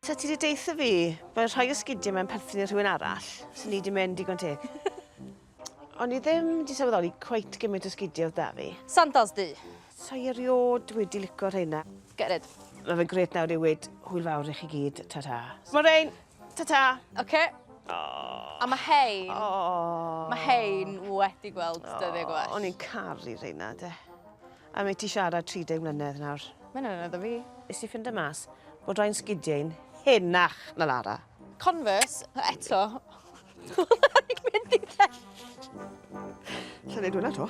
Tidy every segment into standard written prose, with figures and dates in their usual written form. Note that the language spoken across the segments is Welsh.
Ta ti wedi deitha fi bod rhoi o sgidiau mewn perthyn i rhywun arall, sy'n ni wedi mynd digon teg. O'n i ddim wedi sylweddoli cweit gymaint o sgidiau oedd da fi. Sandals di. So i eriod wedi licio rheina. Get it. Mae fe'n gret nawr i wed hwyl fawr i chi gyd. Ta-ta. Morain, ta-ta. Oce. A mae hein, O. mae hein wedi gweld dyddiau gwell. O'n i'n caru reina, de. A mae ti siarad 30 mlynedd nawr. Mae'n yna dda fi. Nes i ffind y mas bod rhain sgidiau'n henach na Lara. Converse, eto. I'd mynd i lle. Llen neud hwnna to.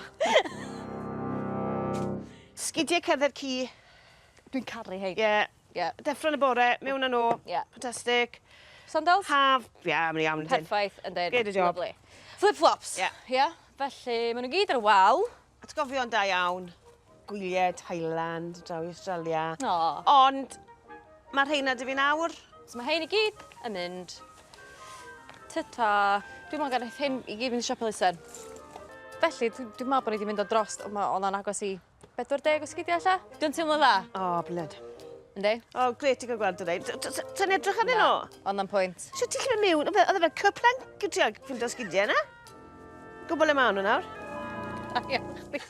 Sgidiau cerdded ci. Dwi'n caru hein. Ie. Deffro'n y bore, mewn â nhw. Ie. Fantastic. Sandals? Haf. Ie, mae'n iawn. Perffaith, yn dweud. Gyd y job. Lovely. Flip-flops. Ie. Ie. Felly, maen nhw gyd ar y wal. Atgofion da iawn. Gwyliau Thailand, draw i Awstralia. O. Ond mae'r rheina dy fi nawr. So mae hein i gyd yn mynd. Ta-ta. Dwi'n meddwl gadaeth hyn i gyd mynd i siop elusen. Felly, dwi'n meddwl bod ni wedi mynd o drost, ond o'n agos i 40 o sgidiau lle. Dwi'n teimlo dda. O, bled. Yndi? O, gret i gael gweld dy reid. Ta'n edrych arnyn nhw? Ond am pwynt. Sio ti'n lle mewn? Oedd e fe cyplanc i ti ag ffind o sgidiau yna? Gwbl y mawn nhw nawr. A ie, chdi.